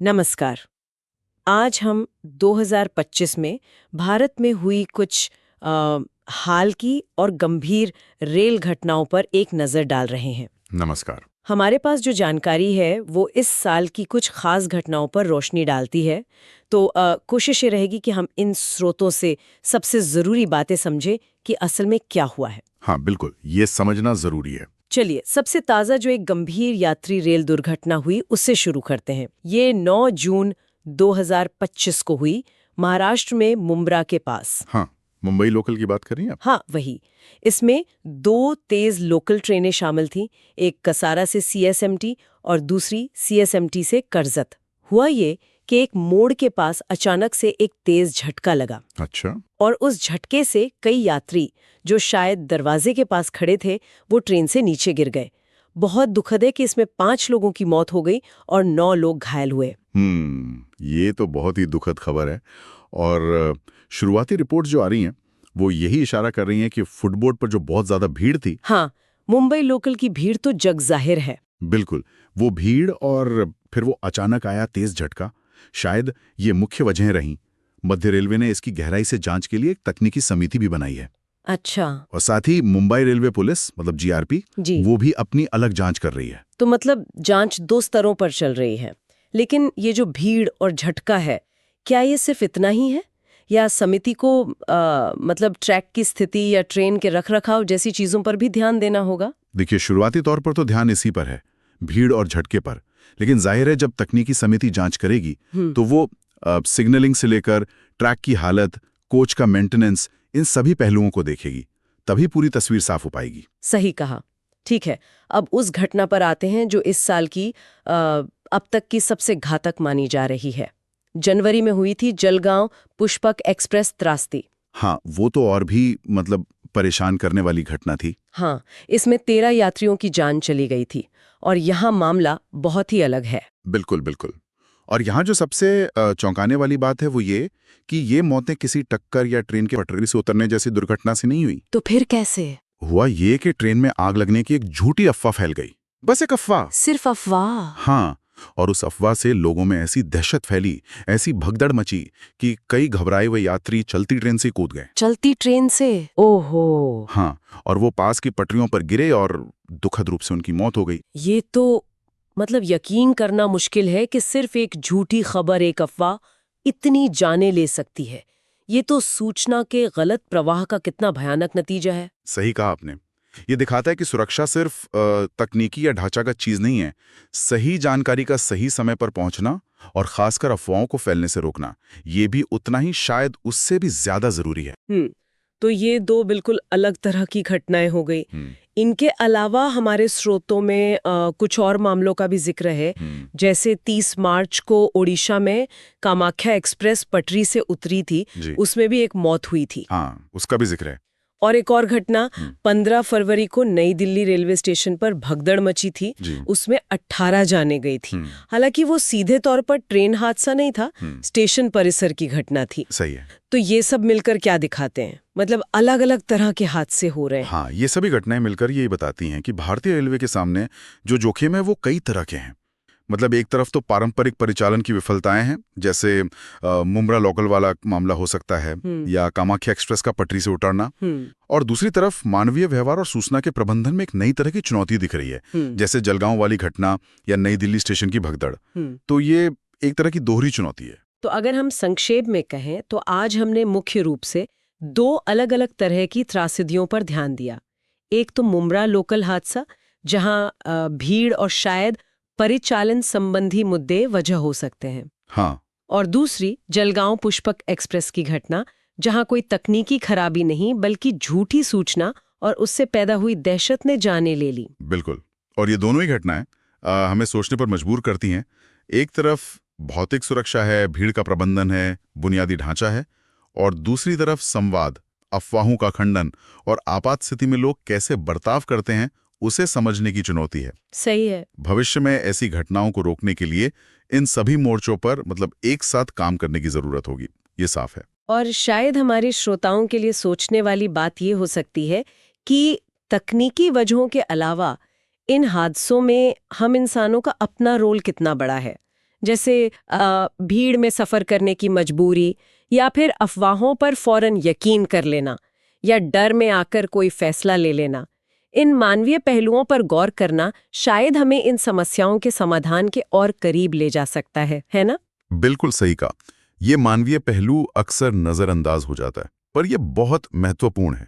नमस्कार। आज हम 2025 में भारत में हुई कुछ हाल की और गंभीर रेल घटनाओं पर एक नज़र डाल रहे हैं। नमस्कार। हमारे पास जो जानकारी है वो इस साल की कुछ खास घटनाओं पर रोशनी डालती है, तो कोशिश ये रहेगी कि हम इन स्रोतों से सबसे ज़रूरी बातें समझें कि असल में क्या हुआ है। हाँ, बिल्कुल, ये समझना जरूरी है। चलिए, सबसे ताज़ा जो एक गंभीर यात्री रेल दुर्घटना हुई उससे शुरू करते हैं। ये 9 जून 2025 को हुई, महाराष्ट्र में मुंब्रा के पास। हाँ, मुंबई लोकल की बात कर रही हैं आप? हाँ, वही। इसमें 2 तेज लोकल ट्रेनें शामिल थीं, एक कसारा से सीएसएमटी और दूसरी सीएसएमटी से करजत। हुआ ये कि एक मोड़ के पास अचानक से एक तेज झटका लगा अच्छा। और उस झटके से कई यात्री जो शायद दरवाजे के पास खड़े थे वो ट्रेन से नीचे गिर गए। बहुत दुखद है कि इसमें 5 लोगों की मौत हो गई और 9 लोग घायल हुए। ये तो बहुत ही दुखद खबर है। और शुरुआती रिपोर्ट जो आ रही हैं वो यही इशारा कर रही हैं कि फुटबोर्ड पर जो बहुत ज्यादा भीड़ थी। हाँ, मुंबई लोकल की भीड़ तो जग जाहिर है। बिल्कुल, वो भीड़ और फिर वो अचानक आया तेज झटका, शायद ये मुख्य वजहें रहीं। मध्य रेलवे ने इसकी गहराई से जांच के लिए एक तकनीकी समिति भी बनाई है। अच्छा। और साथ ही मुंबई रेलवे पुलिस मतलब जीआरपी जी। वो भी अपनी अलग जांच कर रही है। तो मतलब जांच 2 स्तरों पर चल रही है। लेकिन ये जो भीड़ और झटका है, क्या ये सिर्फ इतना ही है या समिति को मतलब ट्रैक की स्थिति या ट्रेन के रखरखाव जैसी चीजों पर भी ध्यान देना होगा? देखिए, शुरुआती तौर पर तो ध्यान इसी पर है, भीड़ और झटके पर। लेकिन जाहिर है जब तकनीकी समिति जांच करेगी तो वो सिग्नलिंग से लेकर ट्रैक की हालत, कोच का मेंटेनेंस, इन सभी पहलुओं को देखेगी। तभी पूरी तस्वीर साफ हो पाएगी। सही कहा। ठीक है, अब उस घटना पर आते हैं जो इस साल की अब तक की सबसे घातक मानी जा रही है। जनवरी में हुई थी जलगांव पुष्पक एक्सप्रेस त्रासदी। हाँ, वो तो और भी मतलब परेशान करने वाली घटना थी। हाँ, इसमें 13 यात्रियों की जान चली गई थी और यहाँ मामला बहुत ही अलग है। बिल्कुल बिल्कुल। और यहाँ जो सबसे चौंकाने वाली बात है वो ये कि ये मौतें किसी टक्कर या ट्रेन के पटरी से उतरने जैसी दुर्घटना से नहीं हुई। तो फिर कैसे? हुआ ये कि ट्रेन में आग लगने की एक झूठी अफवाह फैल गई। बस एक अफवाह। सिर्फ अफवाह? हाँ, और उस अफवाह से लोगों में ऐसी दहशत फैली, ऐसी भगदड़ मची कि कई घबराए हुए यात्री चलती ट्रेन से कूद गए। चलती ट्रेन से? ओहो। हाँ, और वो पास की पटरियों पर गिरे और दुखद रूप से उनकी मौत हो गई। ये तो मतलब यकीन करना मुश्किल है कि सिर्फ एक झूठी खबर, एक अफवाह इतनी जाने ले सकती है। ये तो सूचना के गलत प्रवाह का कितना भयानक नतीजा है। सही कहा आपने। ये दिखाता है कि सुरक्षा सिर्फ तकनीकी या ढांचागत चीज नहीं है। सही जानकारी का सही समय पर पहुंचना और खासकर अफवाहों को फैलने से रोकना, ये भी उतना ही, शायद उससे भी ज्यादा जरूरी है। तो ये 2 बिल्कुल अलग तरह की घटनाएं हो गई। इनके अलावा हमारे स्रोतों में कुछ और मामलों का भी जिक्र है। जैसे 30 मार्च को ओडिशा में कामाख्या एक्सप्रेस पटरी से उतरी थी, उसमें भी एक मौत हुई थी। हाँ, उसका भी जिक्र है। और एक और घटना 15 फरवरी को नई दिल्ली रेलवे स्टेशन पर भगदड़ मची थी, उसमें 18 जाने गई थी। हालांकि वो सीधे तौर पर ट्रेन हादसा नहीं था, स्टेशन परिसर की घटना थी। सही है। तो ये सब मिलकर क्या दिखाते हैं? मतलब अलग अलग तरह के हादसे हो रहे हैं। हाँ, ये सभी घटनाएं मिलकर यही बताती हैं कि भारतीय रेलवे के सामने जो जोखिम है वो कई तरह के हैं। मतलब एक तरफ तो पारंपरिक परिचालन की विफलताएं हैं, जैसे मुंब्रा लोकल वाला मामला हो सकता है, या कामाख्या एक्सप्रेस का पटरी से उतरना। और दूसरी तरफ मानवीय व्यवहार और सूचना के प्रबंधन में एक नई तरह की चुनौती दिख रही है, जैसे जलगांव वाली घटना या नई दिल्ली स्टेशन की भगदड़। तो ये एक तरह की दोहरी चुनौती है। तो अगर हम संक्षेप में कहें तो आज हमने मुख्य रूप से 2 अलग अलग तरह की त्रासदियों पर ध्यान दिया। एक तो मुंब्रा लोकल हादसा, जहां भीड़ और शायद परिचालन संबंधी मुद्दे वजह हो सकते हैं। हाँ। और दूसरी जलगांव पुष्पक एक्सप्रेस की घटना, जहां कोई तकनीकी खराबी नहीं बल्कि झूठी सूचना और उससे पैदा हुई दहशत ने जाने ले ली। बिल्कुल। और ये दोनों ही घटनाएं हमें सोचने पर मजबूर करती हैं। एक तरफ भौतिक सुरक्षा है, भीड़ का प्रबंधन है, बुनियादी ढांचा है, और दूसरी तरफ संवाद, अफवाहों का खंडन और आपात स्थिति में लोग कैसे बर्ताव करते हैं, उसे समझने की चुनौती है। सही है। भविष्य में ऐसी घटनाओं को रोकने के लिए इन सभी मोर्चों पर मतलब एक साथ काम करने की जरूरत होगी, ये साफ है। और शायद हमारे श्रोताओं के लिए सोचने वाली बात ये हो सकती है कि तकनीकी वजहों के अलावा इन हादसों में हम इंसानों का अपना रोल कितना बड़ा है। जैसे भीड़ में सफ़र करने की मजबूरी, या फिर अफवाहों पर फौरन यकीन कर लेना, या डर में आकर कोई फैसला ले लेना। इन मानवीय पहलुओं पर गौर करना शायद हमें इन समस्याओं के समाधान के और करीब ले जा सकता है ना? बिल्कुल सही कहा। ये मानवीय पहलू अक्सर नजरअंदाज हो जाता है, पर यह बहुत महत्वपूर्ण है।